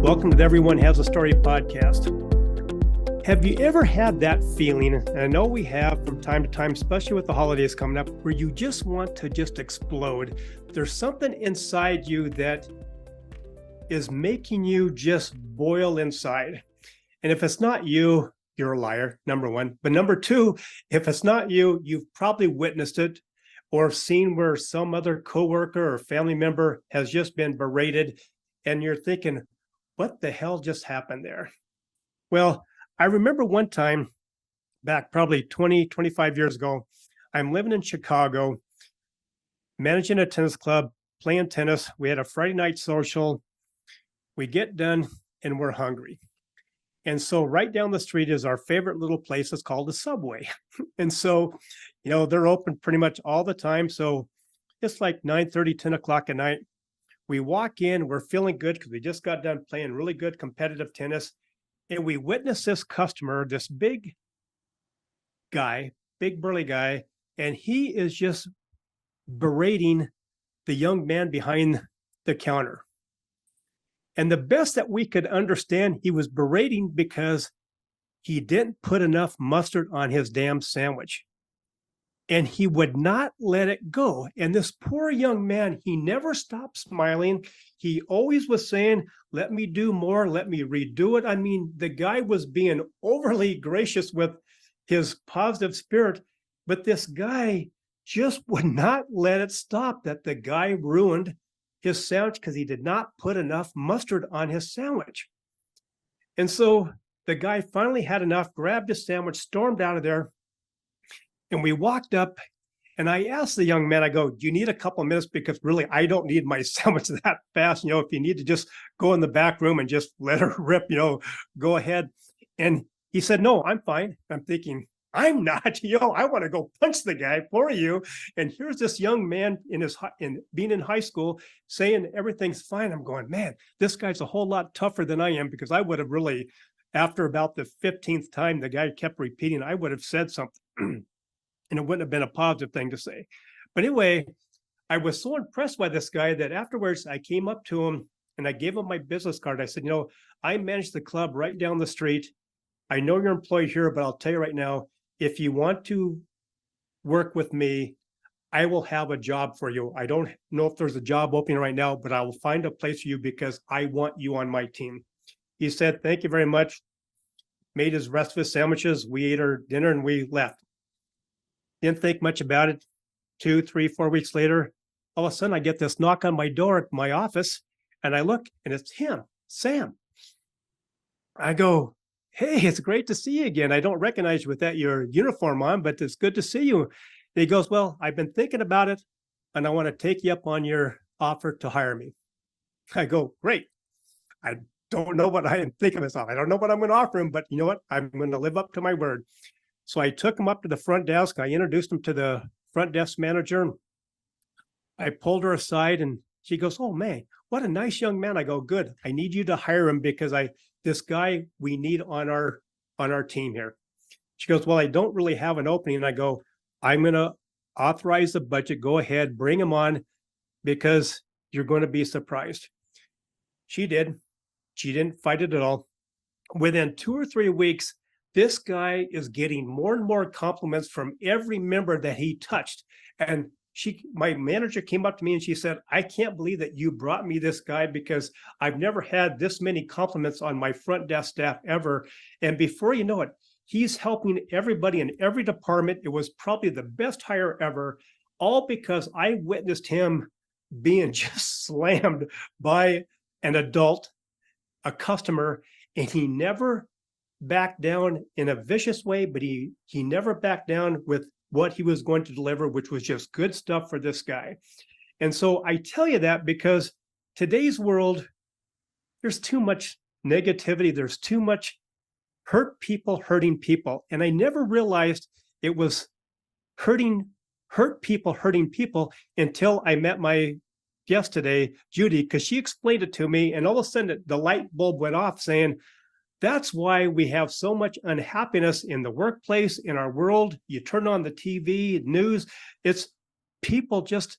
Welcome to the Everyone Has a Story podcast. Have you ever had that feeling, and I know we have from time to time, especially with the holidays coming up, where you just want to just explode? There's something inside you that is making you just boil inside. And if it's not you, you're a liar, number one. But number two, if it's not you, you've probably witnessed it or seen where some other coworker or family member has just been berated, and you're thinking, what the hell just happened there? Well, I remember one time back probably 20, 25 years ago, I'm living in Chicago, managing a tennis club, playing tennis. We had a Friday night social. We get done and we're hungry. And so right down the street is our favorite little place. It's called the Subway. And so, they're open pretty much all the time. So it's like 9:30, 10 o'clock at night. We walk in, we're feeling good because we just got done playing really good competitive tennis. And we witness this customer, this big guy, big burly guy, and he is just berating the young man behind the counter. And the best that we could understand, he was berating because he didn't put enough mustard on his damn sandwich. And he would not let it go. And this poor young man, he never stopped smiling. He always was saying, let me do more, let me redo it. I mean, the guy was being overly gracious with his positive spirit, but this guy just would not let it stop that the guy ruined his sandwich because he did not put enough mustard on his sandwich. And so the guy finally had enough, grabbed his sandwich, stormed out of there. And we walked up and I asked the young man, I go, do you need a couple of minutes? Because really, I don't need my sandwich that fast. If you need to just go in the back room and just let her rip, go ahead. And he said, no, I'm fine. I'm thinking, I'm not, I want to go punch the guy for you. And here's this young man being in high school saying everything's fine. I'm going, man, this guy's a whole lot tougher than I am, because I would have really, after about the 15th time the guy kept repeating, I would have said something. And it wouldn't have been a positive thing to say. But anyway, I was so impressed by this guy that afterwards I came up to him and I gave him my business card. I said, I manage the club right down the street. I know you're employed here, but I'll tell you right now, if you want to work with me, I will have a job for you. I don't know if there's a job opening right now, but I will find a place for you because I want you on my team. He said, thank you very much. Made his rest of his sandwiches. We ate our dinner and we left. Didn't think much about it. 2, 3, 4 weeks later, all of a sudden I get this knock on my door at my office and I look and it's him, Sam. I go, hey, it's great to see you again. I don't recognize you with your uniform on, but it's good to see you. And he goes, well, I've been thinking about it and I want to take you up on your offer to hire me. I go, great. I don't know what I am thinking of myself. I don't know what I'm going to offer him, but you know what? I'm going to live up to my word. So I took him up to the front desk. I introduced him to the front desk manager. I pulled her aside and she goes, oh man, what a nice young man. I go, good. I need you to hire him because this guy we need on our team here. She goes, well, I don't really have an opening. And I go, I'm going to authorize the budget. Go ahead, bring him on because you're going to be surprised. She did. She didn't fight it at all. Within 2 or 3 weeks, this guy is getting more and more compliments from every member that he touched. And my manager came up to me and she said, I can't believe that you brought me this guy because I've never had this many compliments on my front desk staff ever. And before you know it, he's helping everybody in every department. It was probably the best hire ever, all because I witnessed him being just slammed by an adult, a customer, and he never backed down in a vicious way, but he never backed down with what he was going to deliver, which was just good stuff for this guy. And so I tell you that because today's world, there's too much negativity. There's too much hurt people hurting people. And I never realized it was hurt people hurting people until I met my guest today, Judy, because she explained it to me. And all of a sudden the light bulb went off saying, that's why we have so much unhappiness in the workplace, in our world. You turn on the TV, news, it's people just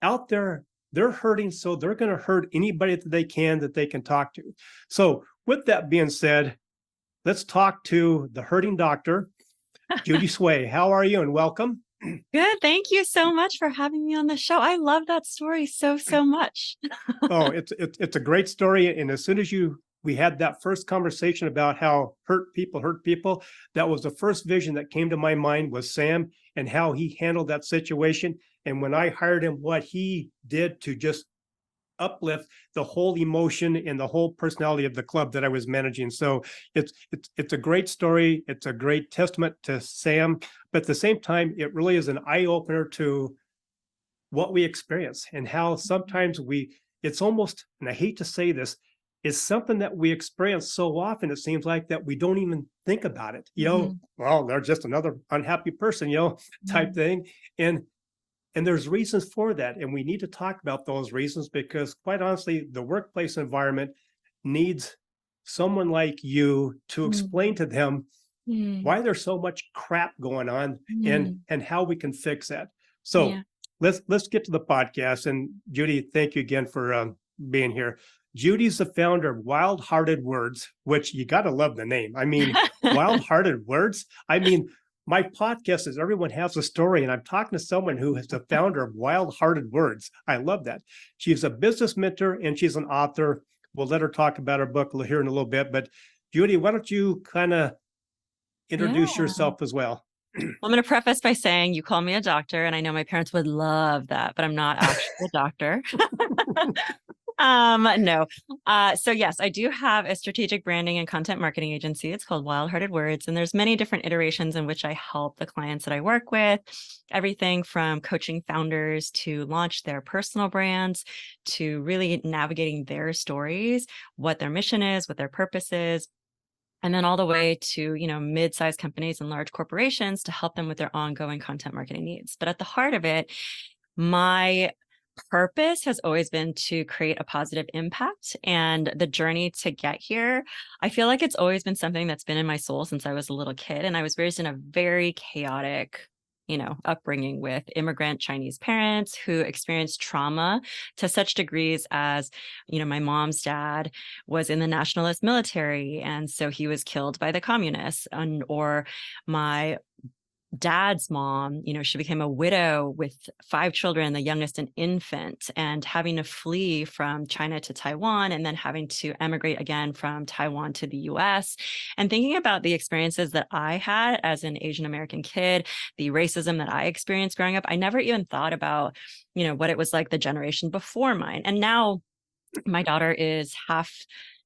out there they're hurting, so they're going to hurt anybody that they can talk to. So with that being said, let's talk to the hurting doctor, Judy Tsuei. How are you, and welcome? Good. Thank you so much for having me on the show. I love that story so much. Oh, it's a great story. And as soon as we had that first conversation about how hurt people, that was the first vision that came to my mind was Sam and how he handled that situation. And when I hired him, what he did to just uplift the whole emotion and the whole personality of the club that I was managing. So it's a great story. It's a great testament to Sam, but at the same time, it really is an eye opener to what we experience and how sometimes it's almost, and I hate to say this, it's something that we experience so often, it seems like, that we don't even think about it. Well, they're just another unhappy person, type thing. And there's reasons for that. And we need to talk about those reasons because, quite honestly, the workplace environment needs someone like you to explain to them why there's so much crap going on and how we can fix that. So let's get to the podcast. And Judy, thank you again for being here. Judy's the founder of Wild Hearted Words, which you got to love the name. I mean, Wild Hearted Words. I mean, my podcast is Everyone Has a Story, and I'm talking to someone who is the founder of Wild Hearted Words. I love that. She's a business mentor and she's an author. We'll let her talk about her book here in a little bit. But Judy, why don't you kind of introduce yourself as well? I'm going to preface by saying you call me a doctor, and I know my parents would love that, but I'm not actually a doctor. No. So yes, I do have a strategic branding and content marketing agency. It's called Wild Hearted Words. And there's many different iterations in which I help the clients that I work with, everything from coaching founders to launch their personal brands, to really navigating their stories, what their mission is, what their purpose is, and then all the way to, mid-sized companies and large corporations to help them with their ongoing content marketing needs. But at the heart of it, my purpose has always been to create a positive impact, and the journey to get here, I feel like it's always been something that's been in my soul since I was a little kid. And I was raised in a very chaotic upbringing with immigrant Chinese parents who experienced trauma to such degrees as, my mom's dad was in the nationalist military, and so he was killed by the communists, or my dad's mom, she became a widow with 5 children, the youngest an infant, and having to flee from China to Taiwan, and then having to emigrate again from Taiwan to the US. And thinking about the experiences that I had as an Asian American kid, the racism that I experienced growing up, I never even thought about, what it was like the generation before mine. And now my daughter is half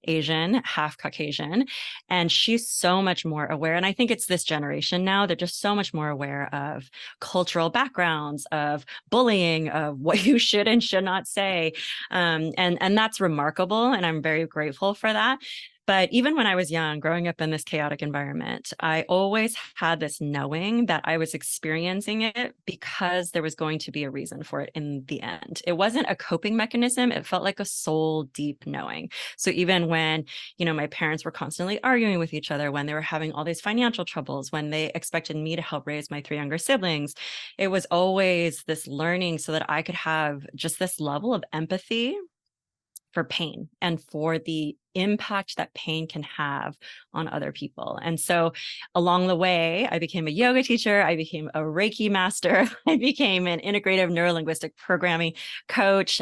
Asian, half Caucasian, and she's so much more aware. And I think it's this generation now, they're just so much more aware of cultural backgrounds, of bullying, of what you should and should not say. And that's remarkable. And I'm very grateful for that. But even when I was young, growing up in this chaotic environment, I always had this knowing that I was experiencing it because there was going to be a reason for it in the end. It wasn't a coping mechanism. It felt like a soul deep knowing. So even when, my parents were constantly arguing with each other, when they were having all these financial troubles, when they expected me to help raise my 3 younger siblings, it was always this learning so that I could have just this level of empathy for pain and for the impact that pain can have on other people. And so along the way, I became a yoga teacher, I became a Reiki master, I became an integrative neurolinguistic programming coach.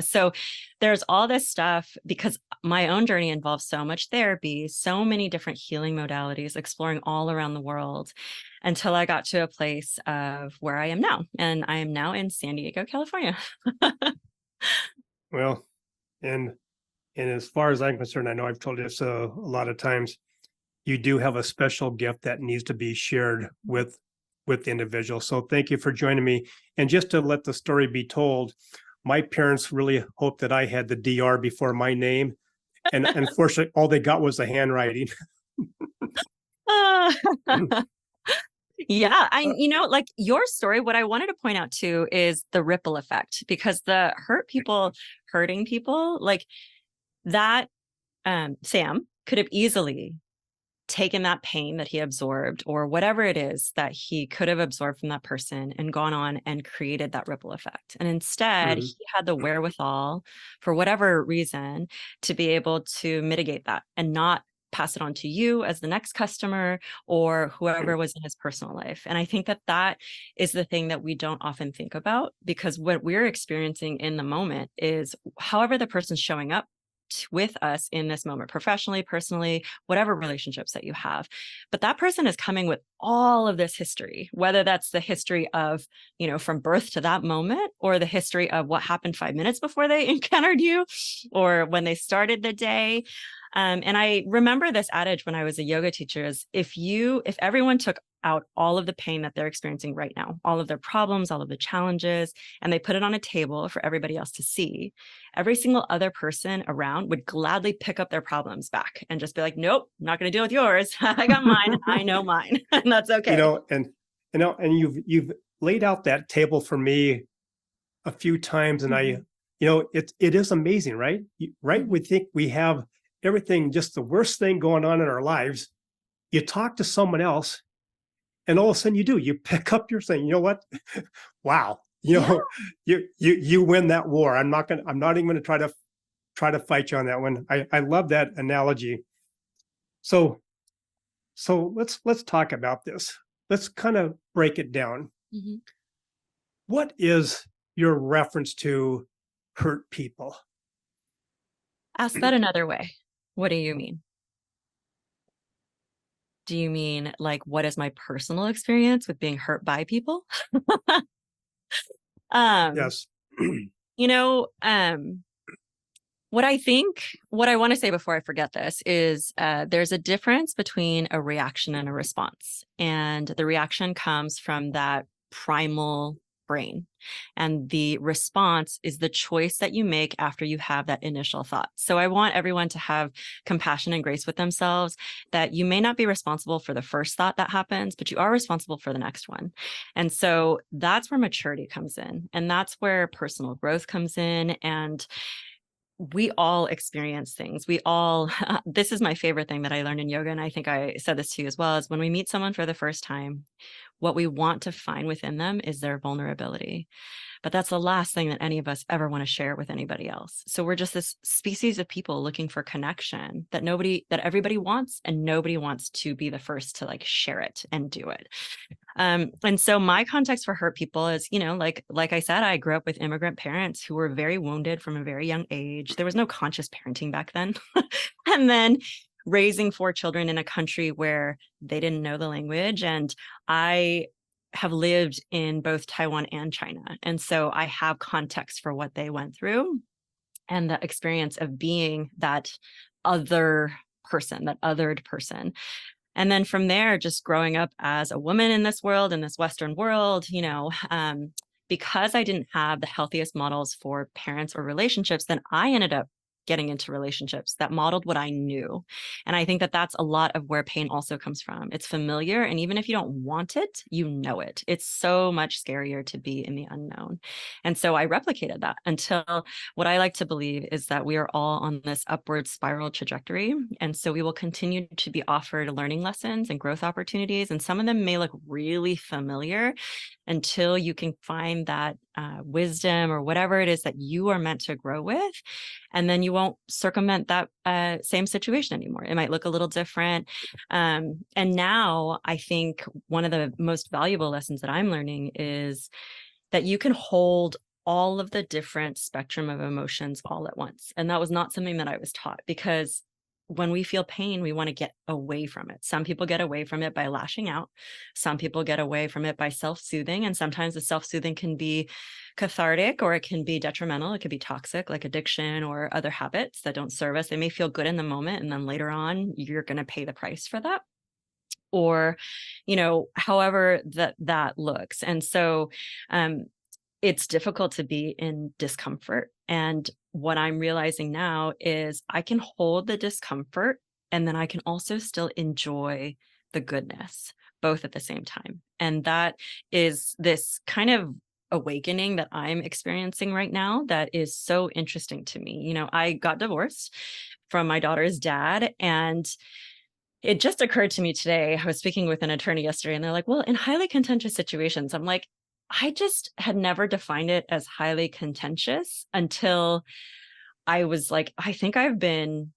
So there's all this stuff because my own journey involves so much therapy, so many different healing modalities, exploring all around the world until I got to a place of where I am now. And I am now in San Diego, California. Well, and as far as I'm concerned, I know I've told you this a lot of times, you do have a special gift that needs to be shared with the individual. So thank you for joining me. And just to let the story be told, my parents really hoped that I had the DR before my name. And unfortunately, all they got was the handwriting. Yeah. Like your story, what I wanted to point out too is the ripple effect, because the hurting people like that, Sam could have easily taken that pain that he absorbed or whatever it is that he could have absorbed from that person and gone on and created that ripple effect. And instead, Mhm. he had the wherewithal, for whatever reason, to be able to mitigate that and not pass it on to you as the next customer or whoever was in his personal life. And I think that that is the thing that we don't often think about, because what we're experiencing in the moment is however the person's showing up with us in this moment, professionally, personally, whatever relationships that you have. But that person is coming with all of this history, whether that's the history of, from birth to that moment, or the history of what happened 5 minutes before they encountered you, or when they started the day. And I remember this adage when I was a yoga teacher is if everyone took out all of the pain that they're experiencing right now, all of their problems, all of the challenges, and they put it on a table for everybody else to see, every single other person around would gladly pick up their problems back and just be like, nope, I'm not going to deal with yours. I got mine. I know mine. And that's okay. And you've laid out that table for me a few times, and it is amazing, right? Right? We think we have everything, just the worst thing going on in our lives. You talk to someone else, and all of a sudden you pick up your thing. You know what? Wow. You win that war. I'm not even going to try to fight you on that one. I love that analogy. So let's talk about this. Let's kind of break it down. Mm-hmm. What is your reference to hurt people? Ask that another way. What do you mean? Do you mean like, what is my personal experience with being hurt by people? Yes. What I want to say before I forget this is there's a difference between a reaction and a response. And the reaction comes from that primal brain. And the response is the choice that you make after you have that initial thought. So I want everyone to have compassion and grace with themselves, that you may not be responsible for the first thought that happens, but you are responsible for the next one. And so that's where maturity comes in. And that's where personal growth comes in. And we all experience things. This is my favorite thing that I learned in yoga. And I think I said this to you as well, is when we meet someone for the first time, what we want to find within them is their vulnerability. But that's the last thing that any of us ever want to share with anybody else. So we're just this species of people looking for connection that everybody wants, and nobody wants to be the first to share it and do it. And so my context for hurt people is, like I said, I grew up with immigrant parents who were very wounded from a very young age. There was no conscious parenting back then. And then raising 4 children in a country where they didn't know the language. And I have lived in both Taiwan and China. And so I have context for what they went through and the experience of being that other person, that othered person. And then from there, just growing up as a woman in this world, in this Western world, because I didn't have the healthiest models for parents or relationships, then I ended up getting into relationships that modeled what I knew. And I think that that's a lot of where pain also comes from. It's familiar. And even if you don't want it, you know it. It's so much scarier to be in the unknown. And so I replicated that until what I like to believe is that we are all on this upward spiral trajectory. And so we will continue to be offered learning lessons and growth opportunities. And some of them may look really familiar until you can find that wisdom or whatever it is that you are meant to grow with. And then you won't circumvent that same situation anymore. It might look a little different. And now I think one of the most valuable lessons that I'm learning is that you can hold all of the different spectrum of emotions all at once. And that was not something that I was taught, because when we feel pain, we want to get away from it. Some people get away from it by lashing out. Some people get away from it by self-soothing. And sometimes the self-soothing can be cathartic, or it can be detrimental. It could be toxic, like addiction or other habits that don't serve us. They may feel good in the moment, and then later on, you're going to pay the price for that. Or, however that looks. And so it's difficult to be in discomfort. And what I'm realizing now is I can hold the discomfort, and then I can also still enjoy the goodness, both at the same time. And that is this kind of awakening that I'm experiencing right now that is so interesting to me. I got divorced from my daughter's dad, and It just occurred to me today. I was speaking with an attorney yesterday, and they're like, well, in highly contentious situations, I'm like, I just had never defined it as highly contentious until I was like, I think I've been,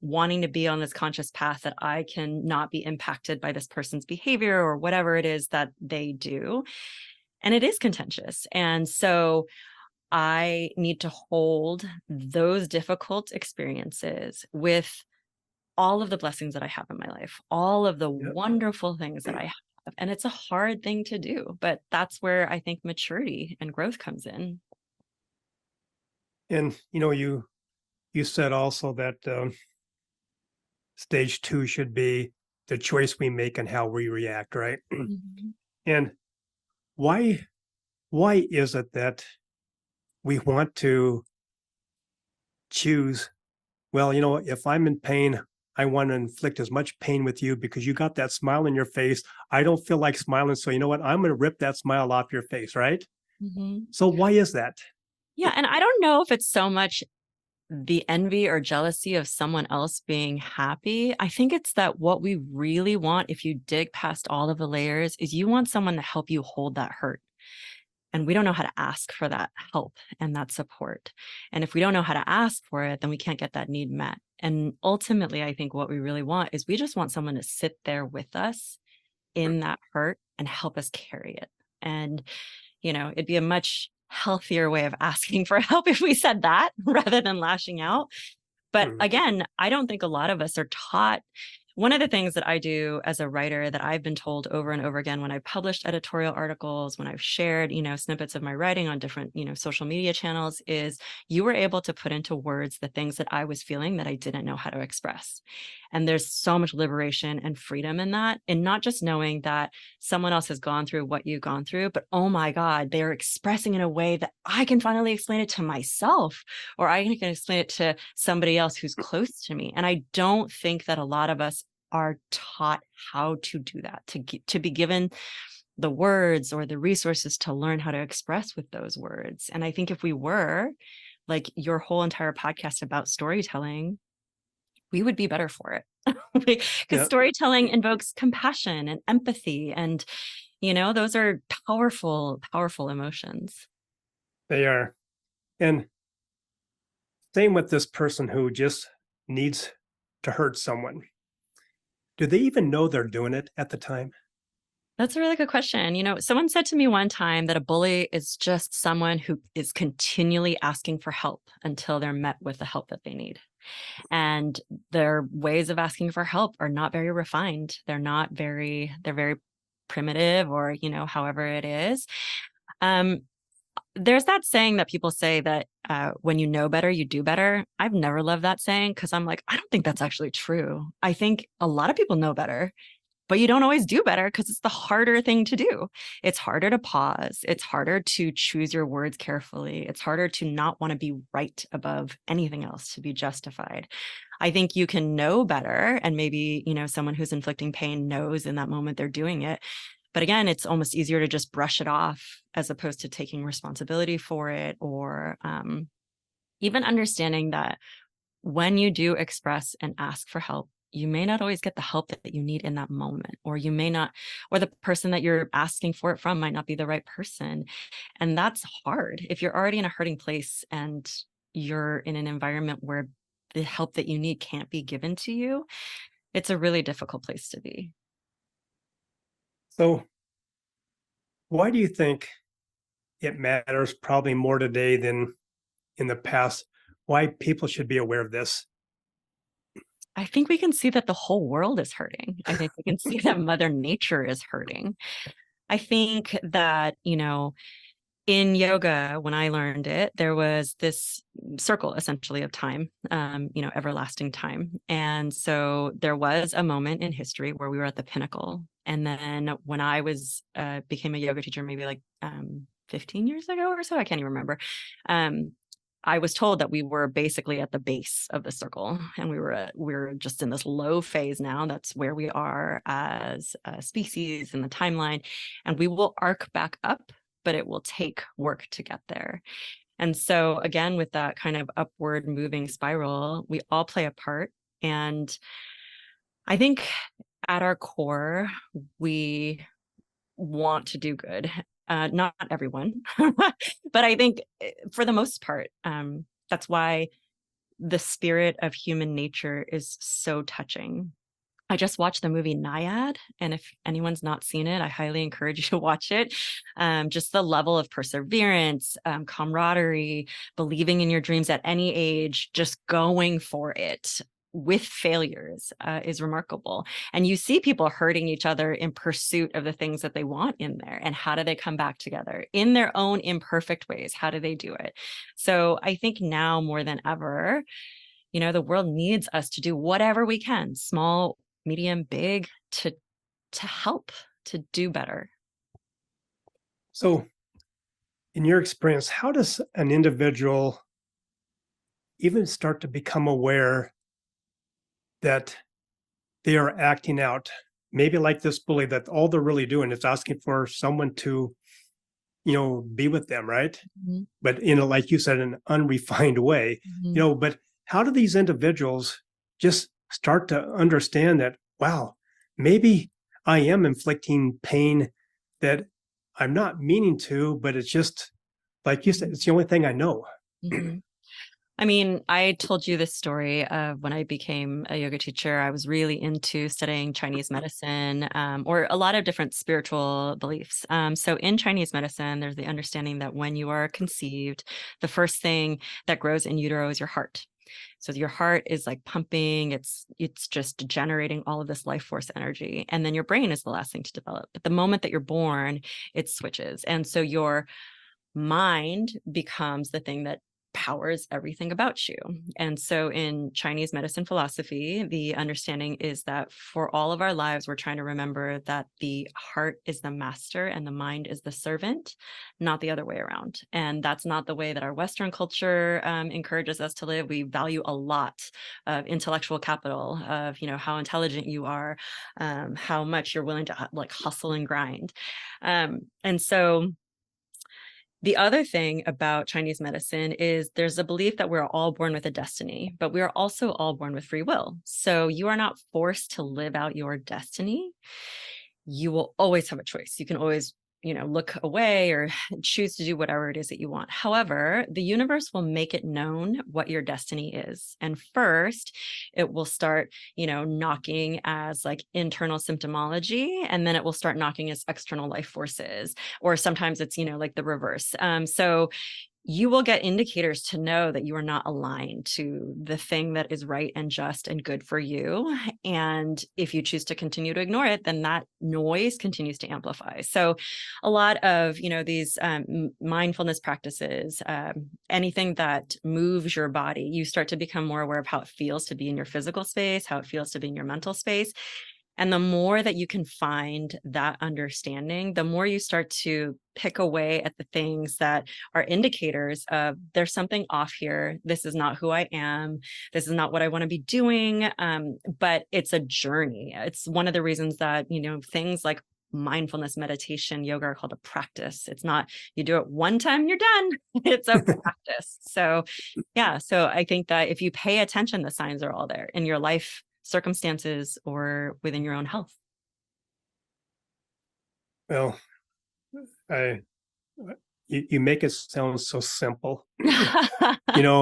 wanting to be on this conscious path that I can not be impacted by this person's behavior or whatever it is that they do. And it is contentious. And so I need to hold those difficult experiences with all of the blessings that I have in my life, all of the Yep. wonderful things that I have. And it's a hard thing to do, but that's where I think maturity and growth comes in. And you said also that stage two should be the choice we make and how we react, right? Mhm. And why why is it that we want to choose, well, if I'm in pain, I want to inflict as much pain with you because you got that smile in your face. I don't feel like smiling. So you know what? I'm going to rip that smile off your face, right? Mhm. So why is that? Yeah. And I don't know if it's so much the envy or jealousy of someone else being happy. I think it's that what we really want, if you dig past all of the layers, is you want someone to help you hold that hurt. And we don't know how to ask for that help and that support. And if we don't know how to ask for it, then we can't get that need met. And ultimately, I think what we really want is we just want someone to sit there with us in that hurt and help us carry it. And, it'd be a much healthier way of asking for help if we said that rather than lashing out. But Hmm. again, I don't think a lot of us are taught. One of the things that I do as a writer that I've been told over and over again when I've published editorial articles, when I've shared, snippets of my writing on different, social media channels is you were able to put into words the things that I was feeling that I didn't know how to express. And there's so much liberation and freedom in that. And not just knowing that someone else has gone through what you've gone through, but oh my God, they're expressing in a way that I can finally explain it to myself, or I can explain it to somebody else who's close to me. And I don't think that a lot of us are taught how to do that, to be given the words or the resources to learn how to express with those words. And I think if we were, like your whole entire podcast about storytelling, we would be better for it. Because Yeah, storytelling invokes compassion and empathy. And, those are powerful, powerful emotions. they are. And same with this person who just needs to hurt someone. Do they even know they're doing it at the time? That's a really good question. Someone said to me one time that a bully is just someone who is continually asking for help until they're met with the help that they need. And their ways of asking for help are not very refined. They're very primitive or, however it is. Um, there's that saying that people say that when you know better, you do better. I've never loved that saying because I'm like, I don't think that's actually true. I think a lot of people know better, but you don't always do better because it's the harder thing to do. It's harder to pause. It's harder to choose your words carefully. It's harder to not want to be right above anything else, to be justified. I think you can know better. And maybe, someone who's inflicting pain knows in that moment they're doing it. But again, it's almost easier to just brush it off as opposed to taking responsibility for it, or even understanding that when you do express and ask for help, you may not always get the help that you need in that moment, or you may not, or the person that you're asking for it from might not be the right person. And that's hard. If you're already in a hurting place and you're in an environment where the help that you need can't be given to you, it's a really difficult place to be. So why do you think it matters probably more today than in the past? Why people should be aware of this? I think we can see that the whole world is hurting. I think we can see that Mother Nature is hurting. I think that, in yoga, when I learned it, there was this circle essentially of time, everlasting time. And so there was a moment in history where we were at the pinnacle. And then when I was became a yoga teacher, maybe like 15 years ago or so, I can't even remember. I was told that we were basically at the base of the circle, and we were just in this low phase now. That's where we are as a species in the timeline, and we will arc back up, but it will take work to get there. And so again, with that kind of upward moving spiral, we all play a part. And I think at our core, we want to do good. Not everyone, but I think for the most part, that's why the spirit of human nature is so touching. I just watched the movie Naiad, and if anyone's not seen it, I highly encourage you to watch it. Just the level of perseverance, camaraderie, believing in your dreams at any age, just going for it with failures is remarkable. And you see people hurting each other in pursuit of the things that they want in there. And how do they come back together in their own imperfect ways? How do they do it? So I think now more than ever, the world needs us to do whatever we can, small, medium, big, to help to do better. So, in your experience, how does an individual even start to become aware that they are acting out? Maybe like this bully, that all they're really doing is asking for someone to, be with them, right? Mhm. But like you said, in an unrefined way, Mhm. but how do these individuals just start to understand that, wow, maybe I am inflicting pain that I'm not meaning to, but it's just like you said, it's the only thing I know. Mhm. I mean, I told you this story of when I became a yoga teacher. I was really into studying Chinese medicine, or a lot of different spiritual beliefs. So in Chinese medicine, there's the understanding that when you are conceived, the first thing that grows in utero is your heart. So your heart is like pumping, it's just generating all of this life force energy. And then your brain is the last thing to develop. But the moment that you're born, it switches. And so your mind becomes the thing that powers everything about you. And so in Chinese medicine philosophy, the understanding is that for all of our lives, we're trying to remember that the heart is the master and the mind is the servant, not the other way around. And that's not the way that our Western culture encourages us to live. We value a lot of intellectual capital, of how intelligent you are, how much you're willing to like hustle and grind. And so the other thing about Chinese medicine is there's a belief that we're all born with a destiny, but we are also all born with free will. So you are not forced to live out your destiny. You will always have a choice. You can always, look away or choose to do whatever it is that you want. However, the universe will make it known what your destiny is. And first, it will start, knocking as like internal symptomology, and then it will start knocking as external life forces, or sometimes it's, like the reverse. So you will get indicators to know that you are not aligned to the thing that is right and just and good for you. And if you choose to continue to ignore it, then that noise continues to amplify. So a lot of, these mindfulness practices, anything that moves your body, you start to become more aware of how it feels to be in your physical space, how it feels to be in your mental space. And the more that you can find that understanding, the more you start to pick away at the things that are indicators of there's something off here. This is not who I am. This is not what I want to be doing. But it's a journey. It's one of the reasons that, things like mindfulness, meditation, yoga are called a practice. It's not you do it one time, you're done. It's a practice. So yeah. So I think that if you pay attention, the signs are all there in your life circumstances or within your own health. Well, I you make it sound so simple, and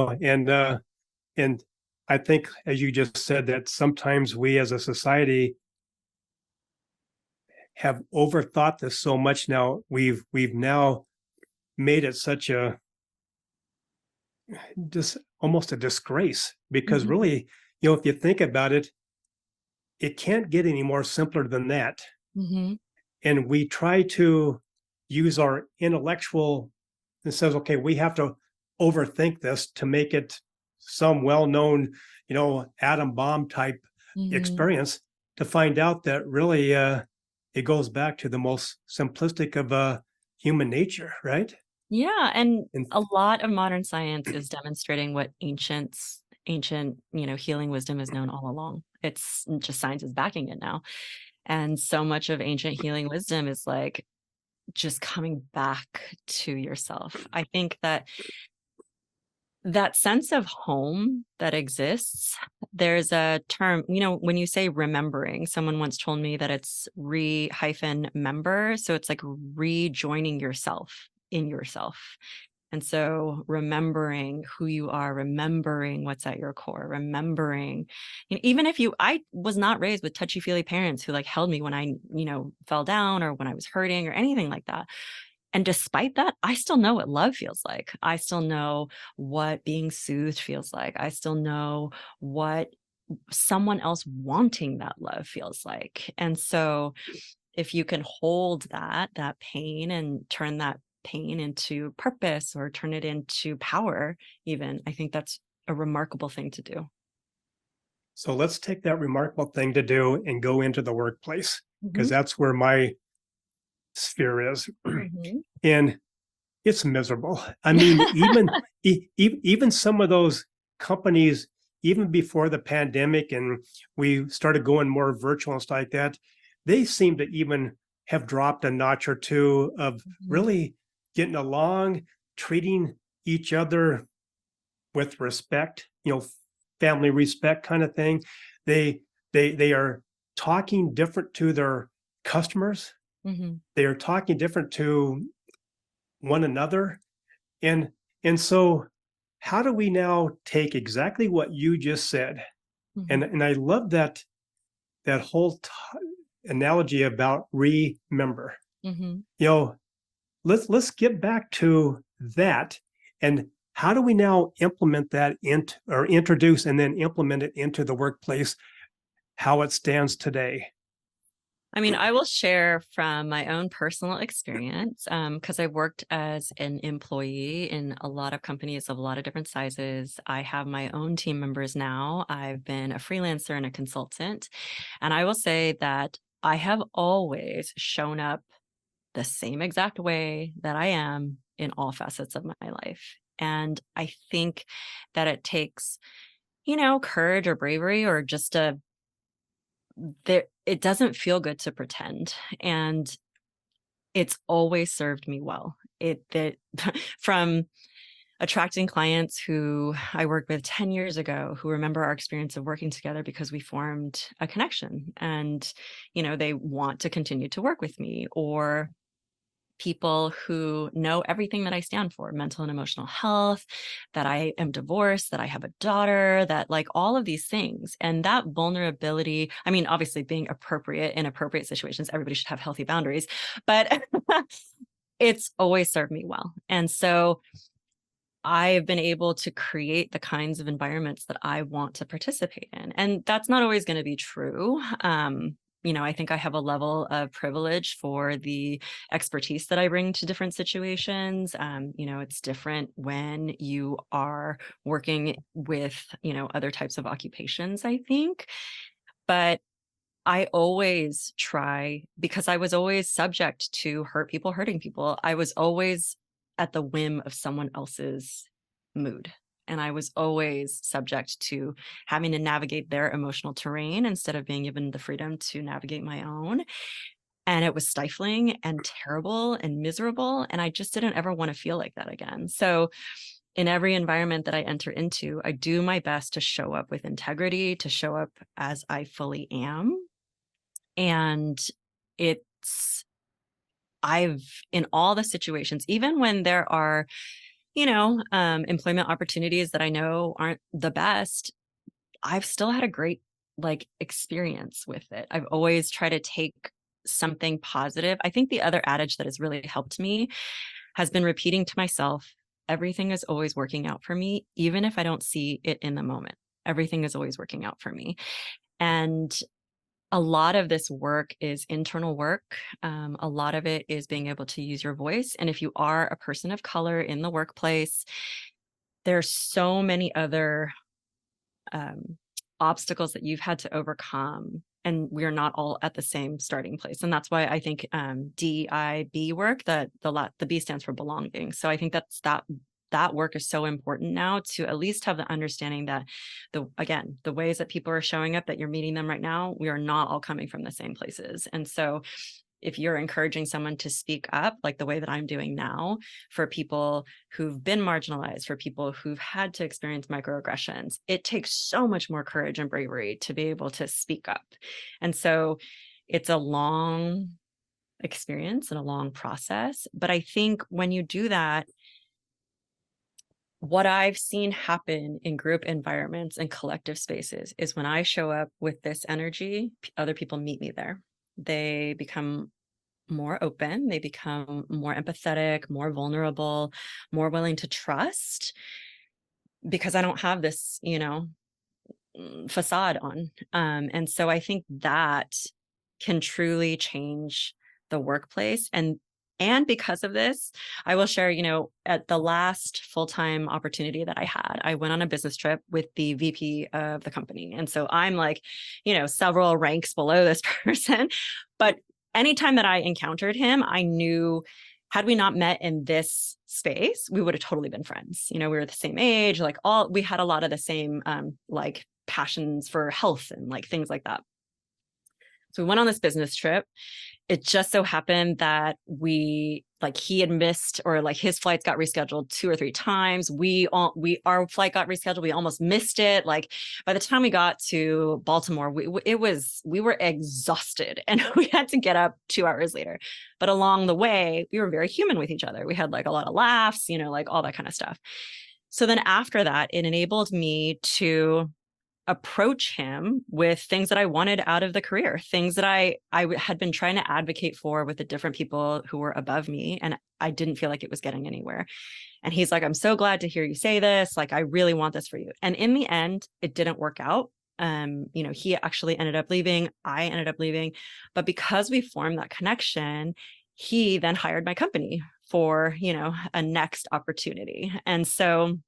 I think, as you just said, that sometimes we as a society have overthought this so much now. We've now made it such a just almost a disgrace, because Mhm. really, if you think about it, it can't get any more simpler than that. Mhm. And we try to use our intellectual and says, okay, we have to overthink this to make it some well-known, atom bomb type Mhm. experience, to find out that really it goes back to the most simplistic of human nature, right? Yeah, and And a lot of modern science is demonstrating what ancient, healing wisdom has known all along. It's just science is backing it now. And so much of ancient healing wisdom is like just coming back to yourself. I think that That sense of home that exists, there's a term, when you say remembering, someone once told me that it's re-member. So it's like rejoining yourself in yourself. And so remembering who you are, remembering what's at your core, remembering, even if I was not raised with touchy-feely parents who like held me when I, fell down or when I was hurting or anything like that. And despite that, I still know what love feels like. I still know what being soothed feels like. I still know what someone else wanting that love feels like. And so if you can hold that pain and turn that pain into purpose or turn it into power, even, I think that's a remarkable thing to do. So let's take that remarkable thing to do and go into the workplace, because Mhm. that's where my sphere is. Mhm. And it's miserable. I mean, even some of those companies, even before the pandemic and we started going more virtual and stuff like that, they seem to even have dropped a notch or two of Mhm. really getting along, treating each other with respect, family respect kind of thing. They are talking different to their customers. Mhm. They are talking different to one another. And and so how do we now take exactly what you just said? And Mhm. and I love that whole analogy about remember. Mhm. You know, let's get back to that. And how do we now implement that into or introduce and then implement it into the workplace, how it stands today? I mean, I will share from my own personal experience because I worked as an employee in a lot of companies of a lot of different sizes. I have my own team members now. I've been a freelancer and a consultant. And I will say that I have always shown up the same exact way that I am in all facets of my life. And I think that it takes, courage or bravery or just it doesn't feel good to pretend. And it's always served me well. It that from attracting clients who I worked with 10 years ago who remember our experience of working together because we formed a connection and they want to continue to work with me, or people who know everything that I stand for, mental and emotional health, that I am divorced, that I have a daughter, that like all of these things. And that vulnerability, I mean, obviously being appropriate in appropriate situations, everybody should have healthy boundaries, but it's always served me well. And so I've been able to create the kinds of environments that I want to participate in. And that's not always going to be true. I think I have a level of privilege for the expertise that I bring to different situations. It's different when you are working with, other types of occupations, I think. But I always try, because I was always subject to hurting people. I was always at the whim of someone else's mood. And I was always subject to having to navigate their emotional terrain instead of being given the freedom to navigate my own. And it was stifling and terrible and miserable. And I just didn't ever want to feel like that again. So in every environment that I enter into, I do my best to show up with integrity, to show up as I fully am. And it's, in all the situations, even when there are, employment opportunities that I know aren't the best, I've still had a great experience with it. I've always tried to take something positive. I think the other adage that has really helped me has been repeating to myself, everything is always working out for me, even if I don't see it in the moment. Everything is always working out for me. And a lot of this work is internal work. A lot of it is being able to use your voice. And if you are a person of color in the workplace, there's so many other um, obstacles that you've had to overcome. And we're not all at the same starting place. And that's why I think DIB work, that the B stands for belonging. So I think that work is so important now, to at least have the understanding that the ways that people are showing up, that you're meeting them right now, we are not all coming from the same places. And so if you're encouraging someone to speak up, like the way that I'm doing now, for people who've been marginalized, for people who've had to experience microaggressions, it takes so much more courage and bravery to be able to speak up. And so it's a long experience and a long process. But I think when you do that, what I've seen happen in group environments and collective spaces is when I show up with this energy, other people meet me there. They become more open, they become more empathetic, more vulnerable, more willing to trust, because I don't have this, facade on. And so I think that can truly change the workplace. And because of this, I will share, at the last full-time opportunity that I had, I went on a business trip with the VP of the company. And so I'm like, several ranks below this person. But anytime that I encountered him, I knew, had we not met in this space, we would have totally been friends. We were the same age, we had a lot of the same, passions for health and things like that. So we went on this business trip. It just so happened that he had missed, or his flights got rescheduled 2 or 3 times. Our flight got rescheduled. We almost missed it. By the time we got to Baltimore, we were exhausted and we had to get up 2 hours later. But along the way, we were very human with each other. We had a lot of laughs, all that kind of stuff. So then after that, it enabled me to approach him with things that I wanted out of the career, things that I had been trying to advocate for with the different people who were above me. And I didn't feel like it was getting anywhere. And he's like, I'm so glad to hear you say this. I really want this for you. And in the end, it didn't work out. He actually ended up leaving. I ended up leaving. But because we formed that connection, he then hired my company for, a next opportunity. And so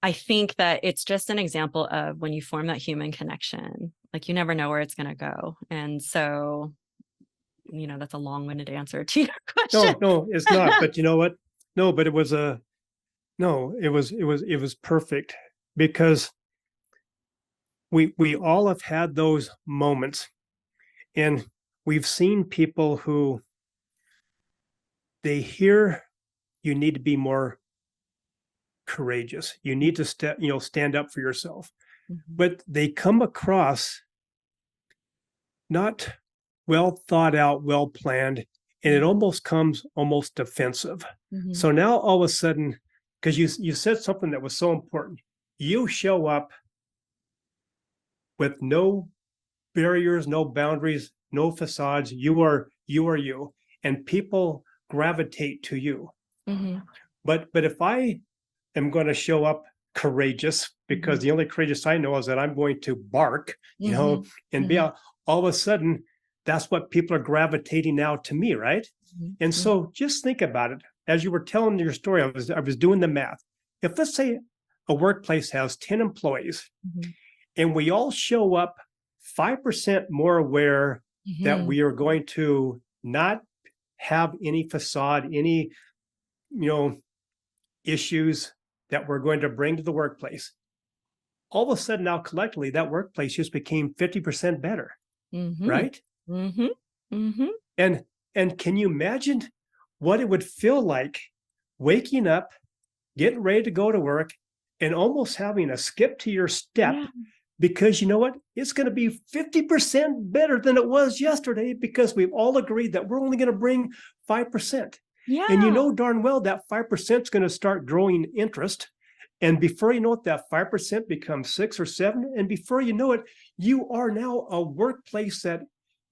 I think that it's just an example of when you form that human connection, you never know where it's going to go. And so, that's a long-winded answer to your question. No, it's not. But you know what? No, but it was perfect, because we all have had those moments, and we've seen people who they hear you need to be more courageous. You need to stand up for yourself. Mm-hmm. But they come across not well thought out, well planned, and it almost comes almost defensive. Mm-hmm. So now all of a sudden, because you said something that was so important, you show up with no barriers, no boundaries, no facades. You are you, and people gravitate to you. Mm-hmm. But if I am going to show up courageous, because the only courageous I know is that I'm going to bark, and be out, all of a sudden, that's what people are gravitating now to me, right? Mm-hmm. And so just think about it. As you were telling your story, I was doing the math. If, let's say, a workplace has 10 employees, and we all show up 5% more aware that we are going to not have any facade, any, issues that we're going to bring to the workplace. All of a sudden now collectively, that workplace just became 50% better, right? Mm-hmm. Mm-hmm. And can you imagine what it would feel like waking up, getting ready to go to work, and almost having a skip to your step, because you know what? It's going to be 50% better than it was yesterday, because we've all agreed that we're only going to bring 5%. Yeah. And you know darn well that 5% is going to start growing interest. And before you know it, that 5% becomes 6 or 7. And before you know it, you are now a workplace that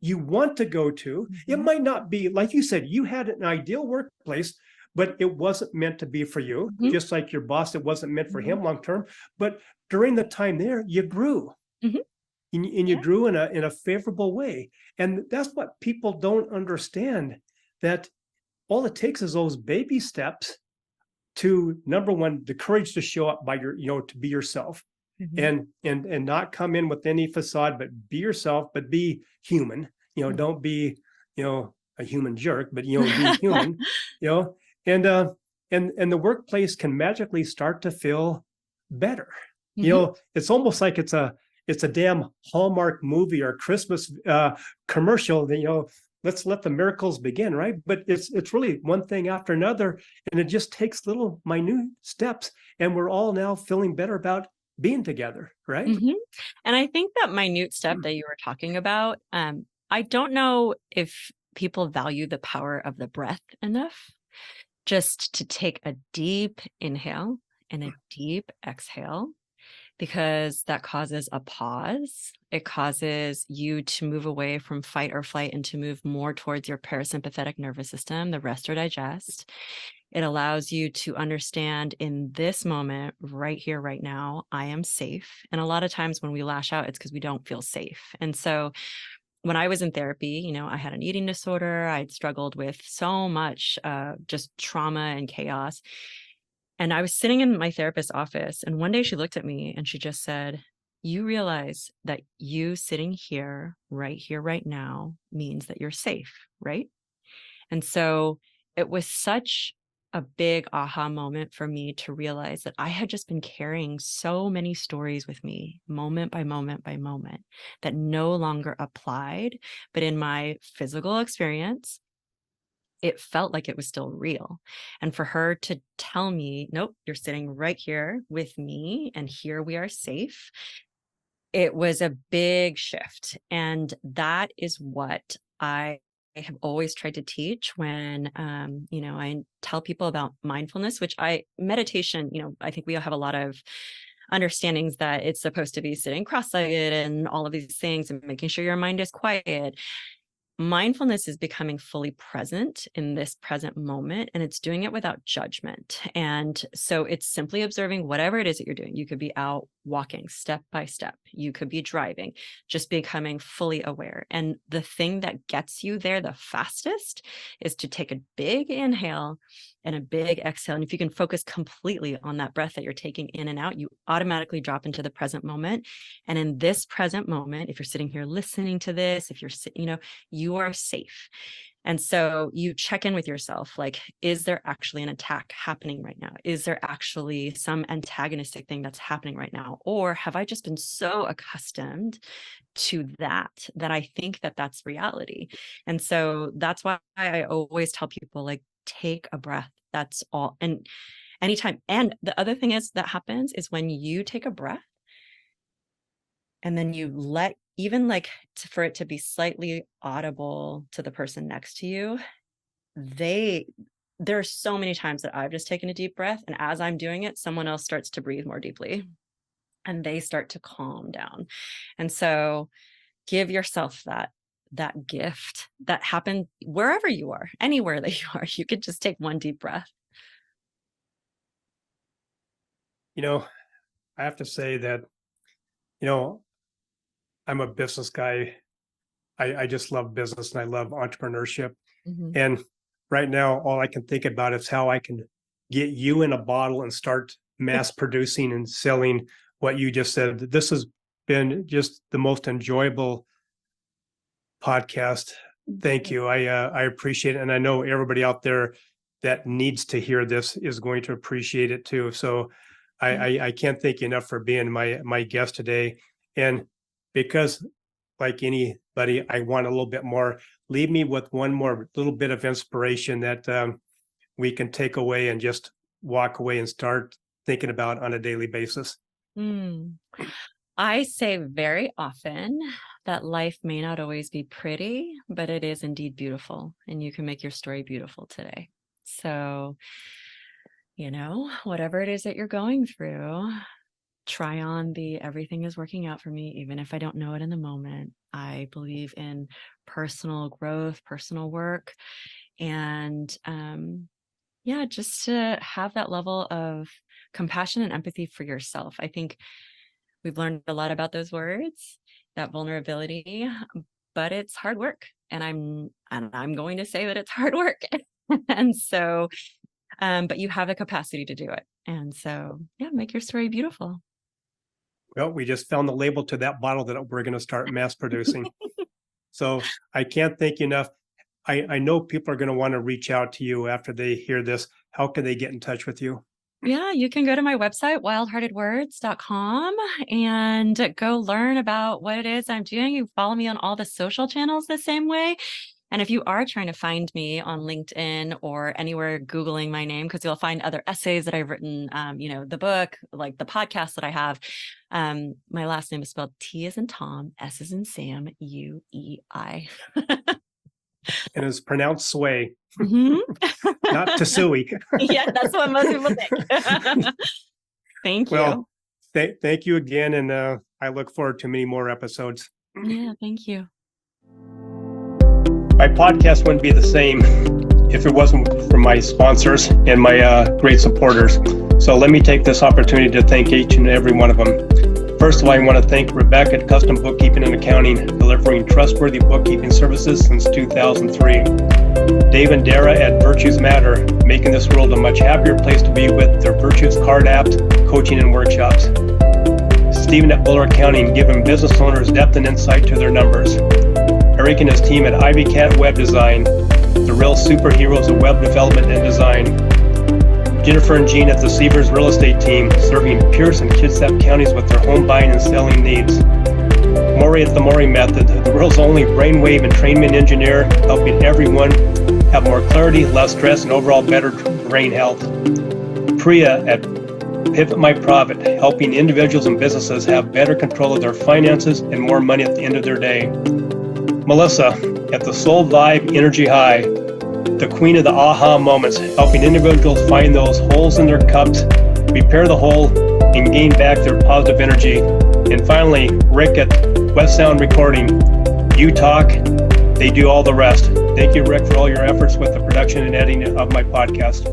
you want to go to. Mm-hmm. It might not be, like you said, you had an ideal workplace, but it wasn't meant to be for you. Mm-hmm. Just like your boss, it wasn't meant for him long term. But during the time there, you grew. Mm-hmm. And you grew in a favorable way. And that's what people don't understand, that all it takes is those baby steps to, number one, the courage to show up by to be yourself, and not come in with any facade, but be yourself, but be human. Don't be, a human jerk, but be human. And the workplace can magically start to feel better. It's almost like it's a damn Hallmark movie or Christmas commercial that let's let the miracles begin, right? But it's really one thing after another, and it just takes little minute steps, and we're all now feeling better about being together, right? And I think that minute step that you were talking about, I don't know if people value the power of the breath enough, just to take a deep inhale and a deep exhale, because that causes a pause. It causes you to move away from fight or flight and to move more towards your parasympathetic nervous system, the rest or digest. It allows you to understand in this moment, right here, right now, I am safe. And a lot of times when we lash out, it's because we don't feel safe. And so when I was in therapy, you know, I had an eating disorder. I'd struggled with so much just trauma and chaos. And I was sitting in my therapist's office, and one day she looked at me and she just said, "You realize that you sitting here, right now, means that you're safe, right?" And so it was such a big aha moment for me to realize that I had just been carrying so many stories with me, moment by moment by moment, that no longer applied. But in my physical experience, it felt like it was still real. And for her to tell me, nope, you're sitting right here with me, and here we are safe, it was a big shift. And that is what I have always tried to teach when, you know, I tell people about mindfulness, which meditation, you know, I think we all have a lot of understandings that it's supposed to be sitting cross-legged and all of these things and making sure your mind is quiet. Mindfulness is becoming fully present in this present moment, and it's doing it without judgment. And so it's simply observing whatever it is that you're doing. You could be out walking step by step. You could be driving, just becoming fully aware. And the thing that gets you there the fastest is to take a big inhale and a big exhale. And if you can focus completely on that breath that you're taking in and out, you automatically drop into the present moment. And in this present moment, if you're sitting here listening to this, if you're, you know, you are safe. And so you check in with yourself, like, is there actually an attack happening right now? Is there actually some antagonistic thing that's happening right now? Or have I just been so accustomed to that I think that that's reality? And so that's why I always tell people, like, take a breath. That's all. And anytime. And the other thing is that happens is when you take a breath and then you let, even like for it to be slightly audible to the person next to you, there are so many times that I've just taken a deep breath, and as I'm doing it, someone else starts to breathe more deeply and they start to calm down. And so give yourself that gift that happened wherever you are, anywhere that you are. You could just take one deep breath. You know, I have to say that, you know, I'm a business guy. I just love business and I love entrepreneurship. And right now, all I can think about is how I can get you in a bottle and start mass producing and selling what you just said. This has been just the most enjoyable podcast. Thank you. I appreciate it. And I know everybody out there that needs to hear this is going to appreciate it too. So I can't thank you enough for being my guest today. And because, like anybody, I want a little bit more. Leave me with one more little bit of inspiration that we can take away and just walk away and start thinking about on a daily basis. I say very often that life may not always be pretty, but it is indeed beautiful, and you can make your story beautiful today. So, you know, whatever it is that you're going through, try on the everything is working out for me, even if I don't know it in the moment. I believe in personal growth, personal work, and just to have that level of compassion and empathy for yourself. I think we've learned a lot about those words, that vulnerability, but it's hard work. And I'm going to say that it's hard work. And so, but you have the capacity to do it. And so, yeah, make your story beautiful. Well, we just found the label to that bottle that we're going to start mass producing. So I can't thank you enough. I know people are going to want to reach out to you after they hear this. How can they get in touch with you? Yeah, you can go to my website, wildheartedwords.com, and go learn about what it is I'm doing. You follow me on all the social channels the same way. And if you are trying to find me on LinkedIn or anywhere Googling my name, because you'll find other essays that I've written, the book, like the podcast that I have. My last name is spelled T as in Tom, S as in Sam, Uei. And it's pronounced Tsuei, Mm-hmm. not Tsuei. Yeah, that's what most people think. Thank you. Well, thank you again. And I look forward to many more episodes. Yeah, thank you. My podcast wouldn't be the same if it wasn't for my sponsors and my great supporters. So let me take this opportunity to thank each and every one of them. First of all, I want to thank Rebecca at Custom Bookkeeping and Accounting, delivering trustworthy bookkeeping services since 2003. Dave and Dara at Virtues Matter, making this world a much happier place to be with their Virtues card apps, coaching, and workshops. Stephen at Buller Accounting, giving business owners depth and insight to their numbers. Eric and his team at Ivy Cat Web Design, the real superheroes of web development and design. Jennifer and Jean at the Seavers Real Estate Team, serving Pierce and Kitsap counties with their home buying and selling needs. Maury at the Maury Method, the world's only brainwave entrainment engineer, helping everyone have more clarity, less stress, and overall better brain health. Priya at Pivot My Profit, helping individuals and businesses have better control of their finances and more money at the end of their day. Melissa at the Soul Vibe Energy High, the queen of the aha moments, helping individuals find those holes in their cups, repair the hole, and gain back their positive energy. And finally, Rick at West Sound Recording. You talk, they do all the rest. Thank you, Rick, for all your efforts with the production and editing of my podcast.